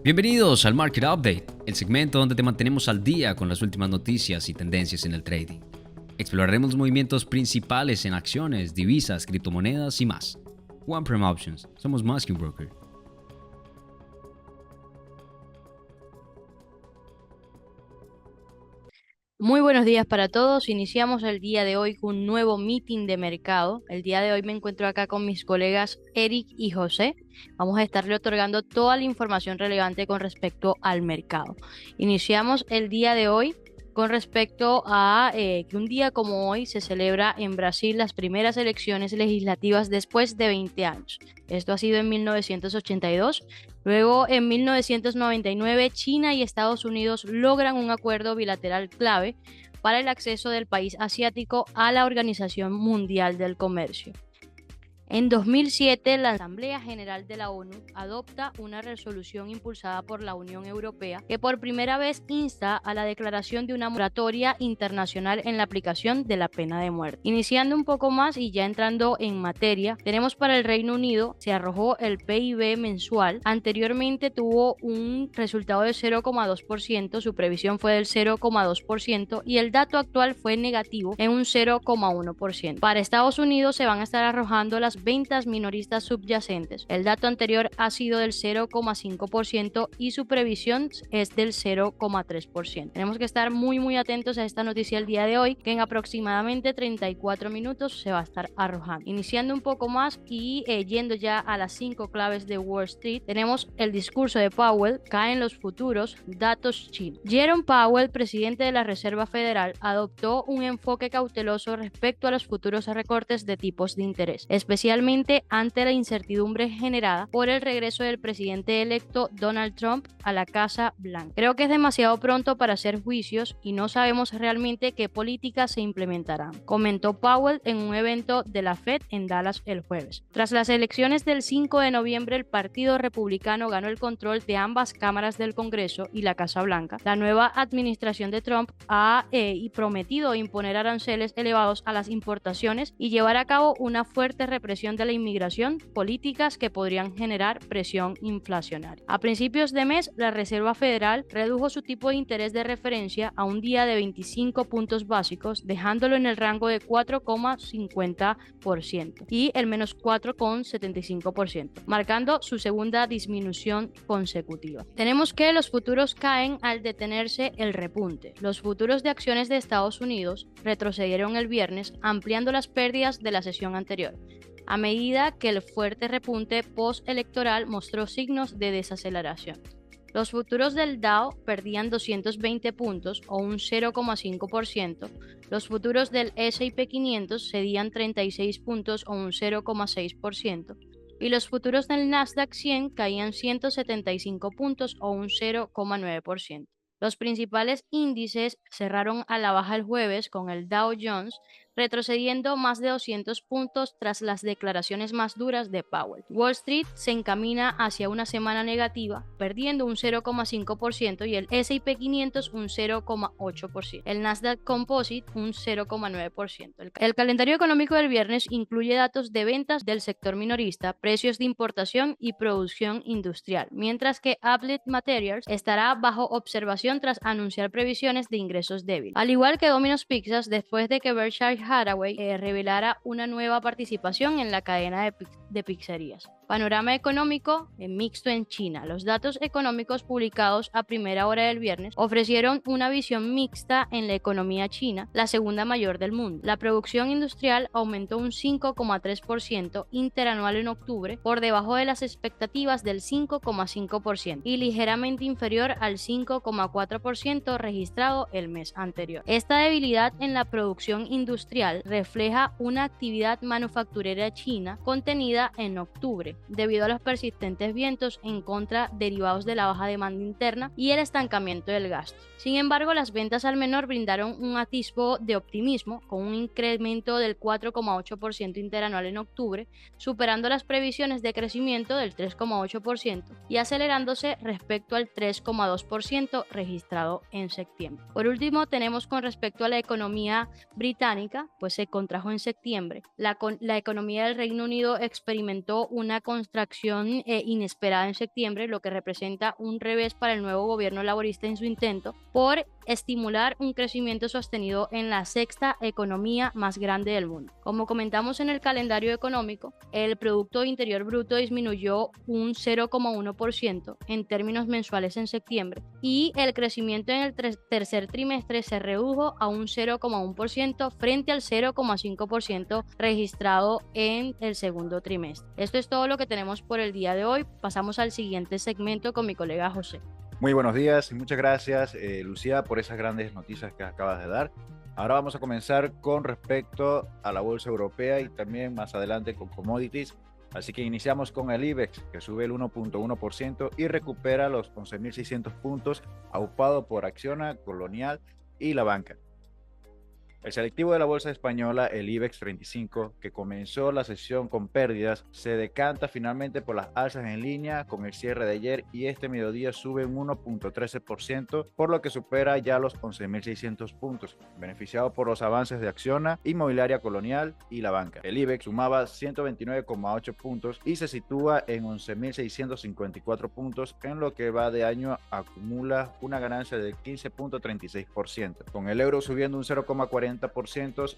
Bienvenidos al Market Update, el segmento donde te mantenemos al día con las últimas noticias y tendencias en el trading. Exploraremos los movimientos principales en acciones, divisas, criptomonedas y más. OnePrime Options, somos más que un broker. Muy buenos días para todos. Iniciamos el día de hoy con un nuevo meeting de mercado. El día de hoy me encuentro acá con mis colegas Eric y José. Vamos a estarle otorgando toda la información relevante con respecto al mercado. Iniciamos el día de hoy con respecto a que un día como hoy se celebra en Brasil las primeras elecciones legislativas después de 20 años. Esto ha sido en 1982. Luego, en 1999, China y Estados Unidos logran un acuerdo bilateral clave para el acceso del país asiático a la Organización Mundial del Comercio. En 2007, la Asamblea General de la ONU adopta una resolución impulsada por la Unión Europea que por primera vez insta a la declaración de una moratoria internacional en la aplicación de la pena de muerte. Iniciando un poco más y ya entrando en materia, tenemos para el Reino Unido, se arrojó el PIB mensual. Anteriormente tuvo un resultado de 0,2%, su previsión fue del 0,2% y el dato actual fue negativo en un 0,1%. Para Estados Unidos se van a estar arrojando las ventas minoristas subyacentes. El dato anterior ha sido del 0,5% y su previsión es del 0,3%. Tenemos que estar muy atentos a esta noticia el día de hoy, que en aproximadamente 34 minutos se va a estar arrojando. Iniciando un poco más y yendo ya a las 5 claves de Wall Street, tenemos el discurso de Powell, caen los futuros, datos chinos. Jerome Powell, presidente de la Reserva Federal, adoptó un enfoque cauteloso respecto a los futuros recortes de tipos de interés, especialmente ante la incertidumbre generada por el regreso del presidente electo Donald Trump a la Casa Blanca. Creo que es demasiado pronto para hacer juicios y no sabemos realmente qué políticas se implementarán, comentó Powell en un evento de la Fed en Dallas el jueves. Tras las elecciones del 5 de noviembre, el Partido Republicano ganó el control de ambas cámaras del Congreso y la Casa Blanca. La nueva administración de Trump ha prometido imponer aranceles elevados a las importaciones y llevar a cabo una fuerte represión de la inmigración, políticas que podrían generar presión inflacionaria. A principios de mes, la Reserva Federal redujo su tipo de interés de referencia a un día de 25 puntos básicos, dejándolo en el rango de 4,50% y el menos 4,75%, marcando su segunda disminución consecutiva. Tenemos que los futuros caen al detenerse el repunte. Los futuros de acciones de Estados Unidos retrocedieron el viernes, ampliando las pérdidas de la sesión anterior, a medida que el fuerte repunte postelectoral mostró signos de desaceleración. Los futuros del Dow perdían 220 puntos o un 0,5%, los futuros del S&P 500 cedían 36 puntos o un 0,6%, y los futuros del Nasdaq 100 caían 175 puntos o un 0,9%. Los principales índices cerraron a la baja el jueves con el Dow Jones retrocediendo más de 200 puntos tras las declaraciones más duras de Powell. Wall Street se encamina hacia una semana negativa, perdiendo un 0,5% y el S&P 500 un 0,8%, el Nasdaq Composite un 0,9%. El calendario económico del viernes incluye datos de ventas del sector minorista, precios de importación y producción industrial, mientras que Applied Materials estará bajo observación tras anunciar previsiones de ingresos débiles. Al igual que Domino's Pizzas, después de que Berkshire Hathaway revelara una nueva participación en la cadena de pizzerías. Panorama económico mixto en China. Los datos económicos publicados a primera hora del viernes ofrecieron una visión mixta en la economía china, la segunda mayor del mundo. La producción industrial aumentó un 5,3% interanual en octubre, por debajo de las expectativas del 5,5% y ligeramente inferior al 5,4% registrado el mes anterior. Esta debilidad en la producción industrial refleja una actividad manufacturera china contenida en octubre, debido a los persistentes vientos en contra derivados de la baja demanda interna y el estancamiento del gasto. Sin embargo, las ventas al menor brindaron un atisbo de optimismo, con un incremento del 4,8% interanual en octubre, superando las previsiones de crecimiento del 3,8% y acelerándose respecto al 3,2% registrado en septiembre. Por último, tenemos con respecto a la economía británica, pues se contrajo en septiembre. La economía del Reino Unido experimentó una contracción inesperada en septiembre, lo que representa un revés para el nuevo gobierno laborista en su intento por estimular un crecimiento sostenido en la sexta economía más grande del mundo. Como comentamos en el calendario económico, el Producto Interior Bruto disminuyó un 0,1% en términos mensuales en septiembre y el crecimiento en el tercer trimestre se redujo a un 0,1% frente al 0,5% registrado en el segundo trimestre. Esto es todo lo que tenemos por el día de hoy. Pasamos al siguiente segmento con mi colega José. Muy buenos días y muchas gracias, Lucía, por esas grandes noticias que acabas de dar. Ahora vamos a comenzar con respecto a la bolsa europea y también más adelante con commodities. Así que iniciamos con el IBEX, que sube el 1,1% y recupera los 11.600 puntos, aupado por Acciona, Colonial y la banca. El selectivo de la bolsa española, el IBEX 35, que comenzó la sesión con pérdidas, se decanta finalmente por las alzas en línea con el cierre de ayer y este mediodía sube un 1,13%, por lo que supera ya los 11.600 puntos, beneficiado por los avances de Acciona, Inmobiliaria Colonial y la banca. El IBEX sumaba 129,8 puntos y se sitúa en 11.654 puntos, en lo que va de año acumula una ganancia del 15,36%, con el euro subiendo un 0,40%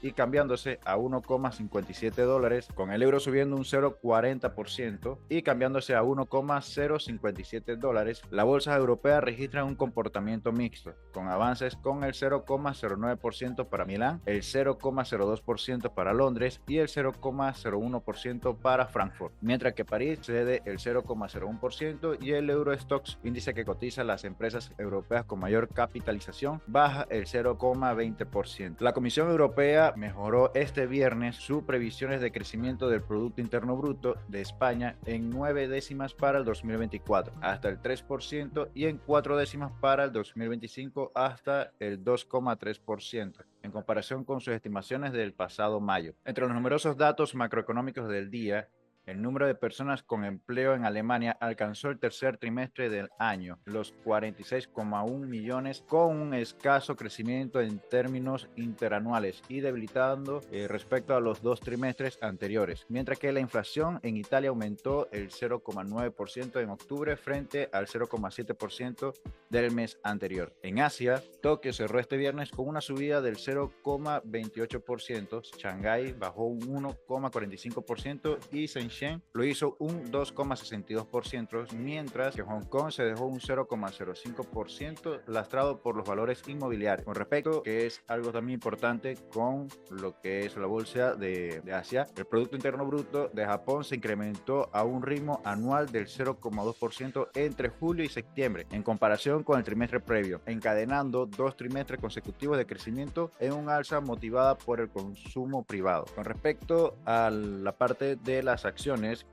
y cambiándose a 1,57 dólares, con el euro subiendo un 0,40% y cambiándose a 1,057 dólares. La bolsa europea registra un comportamiento mixto, con avances con el 0,09% para Milán, el 0,02% para Londres y el 0,01% para Frankfurt, mientras que París cede el 0,01% y el Eurostoxx, índice que cotiza las empresas europeas con mayor capitalización, baja el 0,20%. La Comisión Europea mejoró este viernes sus previsiones de crecimiento del Producto Interno Bruto de España en 9 décimas para el 2024 hasta el 3% y en 4 décimas para el 2025 hasta el 2,3%, en comparación con sus estimaciones del pasado mayo. Entre los numerosos datos macroeconómicos del día, el número de personas con empleo en Alemania alcanzó el tercer trimestre del año los 46,1 millones, con un escaso crecimiento en términos interanuales y debilitando respecto a los dos trimestres anteriores, mientras que la inflación en Italia aumentó el 0,9% en octubre frente al 0,7% del mes anterior. En Asia, Tokio cerró este viernes con una subida del 0,28%, Shanghái bajó un 1,45% y Shenzhen lo hizo un 2,62%, mientras que Hong Kong se dejó un 0,05% lastrado por los valores inmobiliarios. Con respecto, que es algo también importante con lo que es la bolsa de Asia, el Producto Interno Bruto de Japón se incrementó a un ritmo anual del 0,2% entre julio y septiembre, en comparación con el trimestre previo, encadenando 2 trimestres consecutivos de crecimiento en un alza motivada por el consumo privado. Con respecto a la parte de las acciones,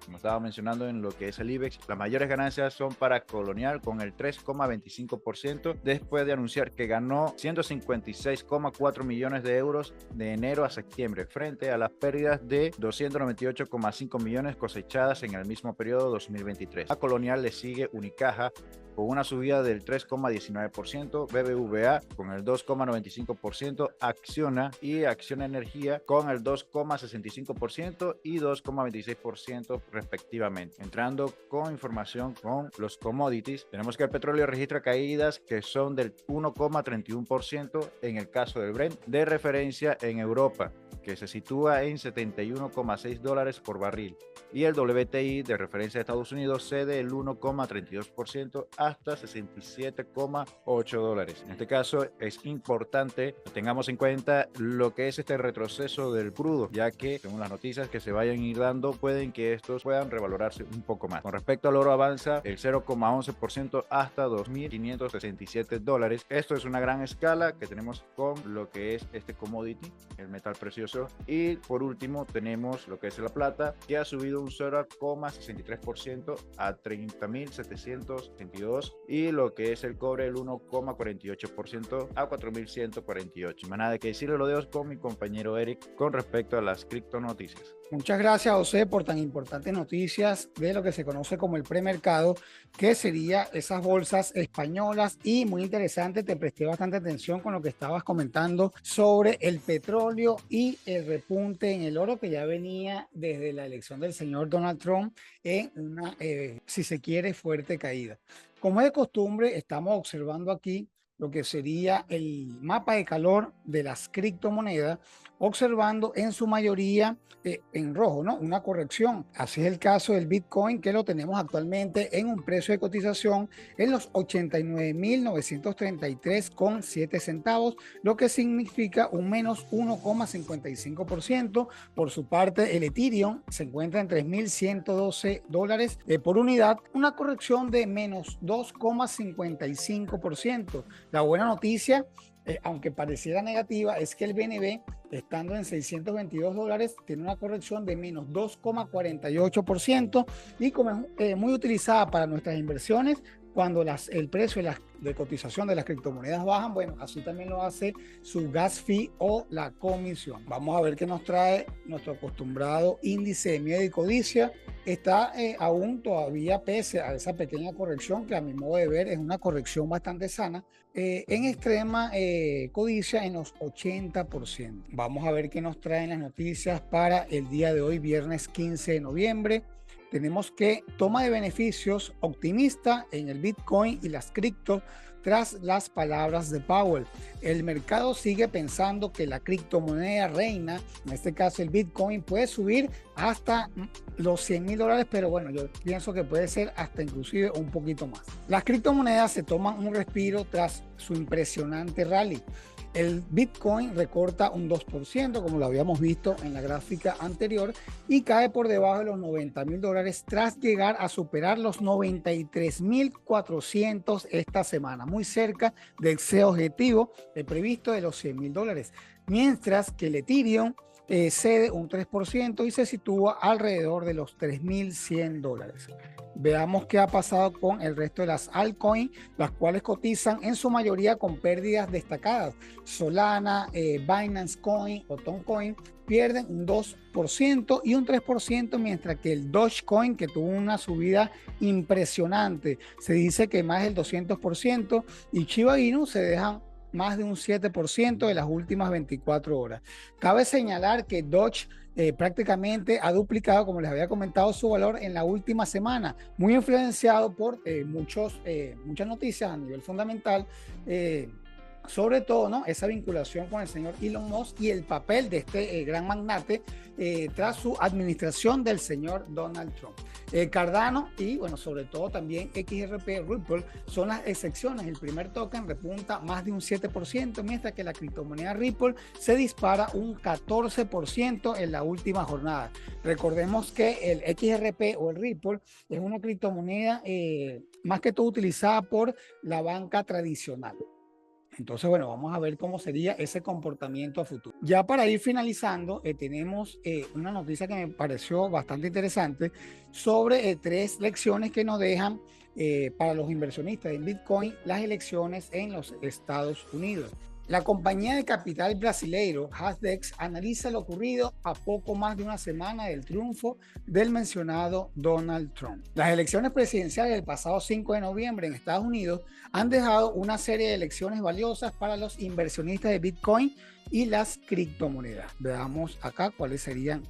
como estaba mencionando en lo que es el IBEX, las mayores ganancias son para Colonial con el 3,25% después de anunciar que ganó 156,4 millones de euros de enero a septiembre frente a las pérdidas de 298,5 millones cosechadas en el mismo periodo 2023. A Colonial le sigue Unicaja con una subida del 3,19%, BBVA con el 2,95%, Acciona y Acciona Energía con el 2,65% y 2,26% respectivamente. Entrando con información con los commodities, tenemos que el petróleo registra caídas que son del 1,31% en el caso del Brent de referencia en Europa, que se sitúa en 71,6 dólares por barril, y el WTI de referencia de Estados Unidos cede el 1,32% hasta 67,8 dólares. En este caso es importante que tengamos en cuenta lo que es este retroceso del crudo, ya que según las noticias que se vayan a ir dando pueden que estos puedan revalorarse un poco más. Con respecto al oro, avanza el 0,11% hasta 2.567 dólares. Esto es una gran escala que tenemos con lo que es este commodity, el metal precioso. Y por último tenemos lo que es la plata, que ha subido un 0,63% a 30.762, y lo que es el cobre el 1,48% a 4.148. Más nada que decirle, lo dejo con mi compañero Eric con respecto a las criptonoticias. Muchas gracias, José, por tan importantes noticias de lo que se conoce como el premercado, que sería esas bolsas españolas. Y muy interesante, te presté bastante atención con lo que estabas comentando sobre el petróleo y el repunte en el oro que ya venía desde la elección del señor Donald Trump en una, si se quiere, fuerte caída. Como es de costumbre, estamos observando aquí lo que sería el mapa de calor de las criptomonedas, observando en su mayoría en rojo, ¿no? Una corrección. Así es el caso del Bitcoin, que lo tenemos actualmente en un precio de cotización en los 89.933,7 centavos, lo que significa un menos 1,55%. Por su parte, el Ethereum se encuentra en $3.112 por unidad, una corrección de menos 2,55%. La buena noticia, aunque pareciera negativa, es que el BNB, estando en $622, tiene una corrección de menos 2,48%, y como es muy utilizada para nuestras inversiones, cuando el precio de cotización de las criptomonedas bajan, bueno, así también lo hace su gas fee o la comisión. Vamos a ver qué nos trae nuestro acostumbrado índice de miedo y codicia. Está aún todavía, pese a esa pequeña corrección, que a mi modo de ver es una corrección bastante sana, en extrema codicia en los 80%. Vamos a ver qué nos traen las noticias para el día de hoy, viernes 15 de noviembre. Tenemos que toma de beneficios optimista en el Bitcoin y las cripto tras las palabras de Powell. El mercado sigue pensando que la criptomoneda reina, en este caso el Bitcoin, puede subir hasta los $100.000, pero bueno, yo pienso que puede ser hasta inclusive un poquito más. Las criptomonedas se toman un respiro tras su impresionante rally. El Bitcoin recorta un 2%, como lo habíamos visto en la gráfica anterior, y cae por debajo de los $90.000 tras llegar a superar los 93.400 esta semana, muy cerca del objetivo previsto de los $100.000, mientras que el Ethereum cede un 3% y se sitúa alrededor de los $3.100. Veamos qué ha pasado con el resto de las altcoins, las cuales cotizan en su mayoría con pérdidas destacadas. Solana, Binance Coin o Toncoin pierden un 2% y un 3%, mientras que el Dogecoin, que tuvo una subida impresionante, se dice que más del 200%, y Shiba Inu se dejan más de un 7% de las últimas 24 horas. Cabe señalar que Doge prácticamente ha duplicado, como les había comentado, su valor en la última semana, muy influenciado por muchas noticias a nivel fundamental, sobre todo, ¿no?, esa vinculación con el señor Elon Musk y el papel de este gran magnate tras su administración del señor Donald Trump. Cardano y, bueno, sobre todo también XRP, Ripple son las excepciones. El primer token repunta más de un 7%, mientras que la criptomoneda Ripple se dispara un 14% en la última jornada. Recordemos que el XRP o el Ripple es una criptomoneda más que todo utilizada por la banca tradicional. Entonces, bueno, vamos a ver cómo sería ese comportamiento a futuro. Ya para ir finalizando, tenemos una noticia que me pareció bastante interesante sobre 3 lecciones que nos dejan para los inversionistas en Bitcoin las elecciones en los Estados Unidos. La compañía de capital brasileiro Hasdex analiza lo ocurrido a poco más de una semana del triunfo del mencionado Donald Trump. Las elecciones presidenciales del pasado 5 de noviembre en Estados Unidos han dejado una serie de lecciones valiosas para los inversionistas de Bitcoin y las criptomonedas. Veamos acá cuáles serían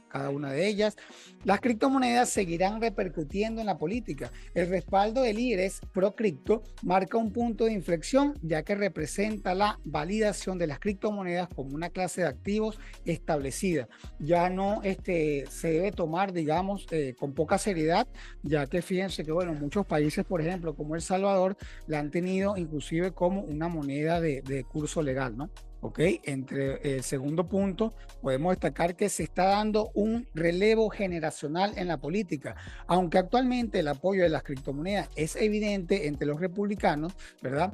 cada una de ellas. Las criptomonedas seguirán repercutiendo en la política. El respaldo de líderes pro cripto marca un punto de inflexión, ya que representa la validación de las criptomonedas como una clase de activos establecida. Ya no se debe tomar, digamos, con poca seriedad, ya que fíjense que, bueno, muchos países, por ejemplo, como El Salvador, la han tenido inclusive como una moneda de curso legal, ¿no? Ok, entre el segundo punto podemos destacar que se está dando un relevo generacional en la política. Aunque actualmente el apoyo de las criptomonedas es evidente entre los republicanos, ¿verdad?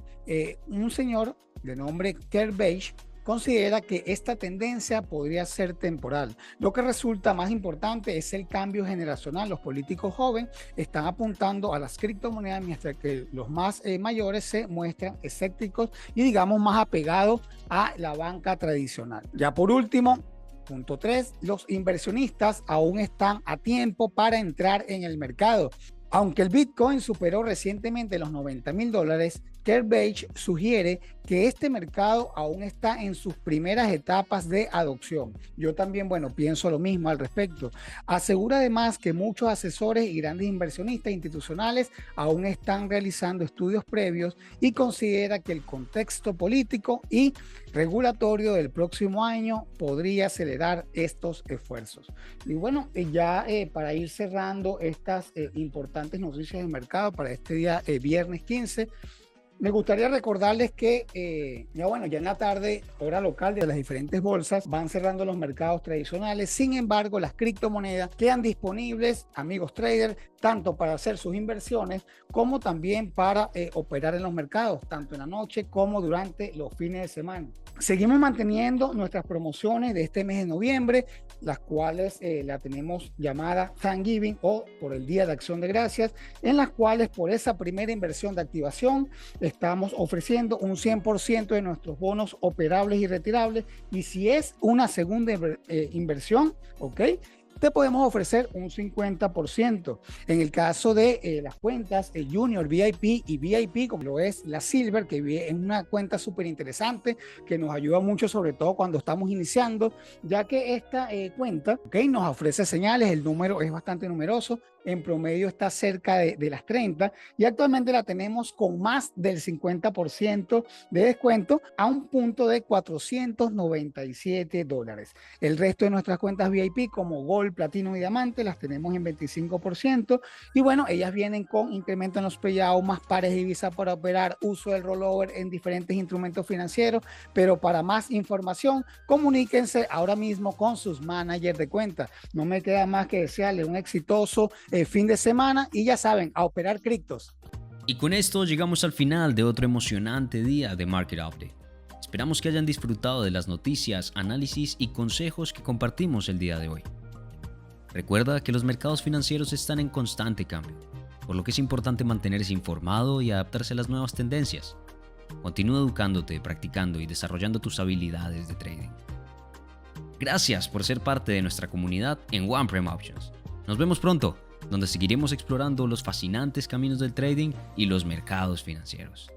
Un señor de nombre Kurt Beige considera que esta tendencia podría ser temporal. Lo que resulta más importante es el cambio generacional. Los políticos jóvenes están apuntando a las criptomonedas, mientras que los más mayores se muestran escépticos y, digamos, más apegados a la banca tradicional. Ya por último, Punto 3, los inversionistas aún están a tiempo para entrar en el mercado. Aunque el Bitcoin superó recientemente los $90,000, Kerbage sugiere que este mercado aún está en sus primeras etapas de adopción. Yo también, pienso lo mismo al respecto. Asegura además que muchos asesores y grandes inversionistas institucionales aún están realizando estudios previos y considera que el contexto político y regulatorio del próximo año podría acelerar estos esfuerzos. Y ya para ir cerrando estas importantes noticias de mercado para este día viernes 15, me gustaría recordarles que ya en la tarde, hora local de las diferentes bolsas, van cerrando los mercados tradicionales. Sin embargo, las criptomonedas quedan disponibles, amigos traders, tanto para hacer sus inversiones como también para operar en los mercados, tanto en la noche como durante los fines de semana. Seguimos manteniendo nuestras promociones de este mes de noviembre, las cuales la tenemos llamada Thanksgiving o por el Día de Acción de Gracias, en las cuales por esa primera inversión de activación estamos ofreciendo un 100% de nuestros bonos operables y retirables, y si es una segunda inversión, te podemos ofrecer un 50%. En el caso de las cuentas Junior, VIP y VIP, como lo es la Silver, que es una cuenta súper interesante que nos ayuda mucho, sobre todo cuando estamos iniciando, ya que esta cuenta nos ofrece señales, el número es bastante numeroso, en promedio está cerca de las 30 y actualmente la tenemos con más del 50% de descuento a un punto de $497. El resto de nuestras cuentas VIP como Gold, Platino y Diamante las tenemos en 25% y ellas vienen con incremento en los payouts, más pares de divisa para operar, uso del rollover en diferentes instrumentos financieros, pero para más información comuníquense ahora mismo con sus managers de cuenta. No me queda más que desearles un exitoso fin de semana y ya saben, a operar criptos. Y con esto llegamos al final de otro emocionante día de Market Update. Esperamos que hayan disfrutado de las noticias, análisis y consejos que compartimos el día de hoy. Recuerda que los mercados financieros están en constante cambio, por lo que es importante mantenerse informado y adaptarse a las nuevas tendencias. Continúa educándote, practicando y desarrollando tus habilidades de trading. Gracias por ser parte de nuestra comunidad en OnePrime Options. Nos vemos pronto, donde seguiremos explorando los fascinantes caminos del trading y los mercados financieros.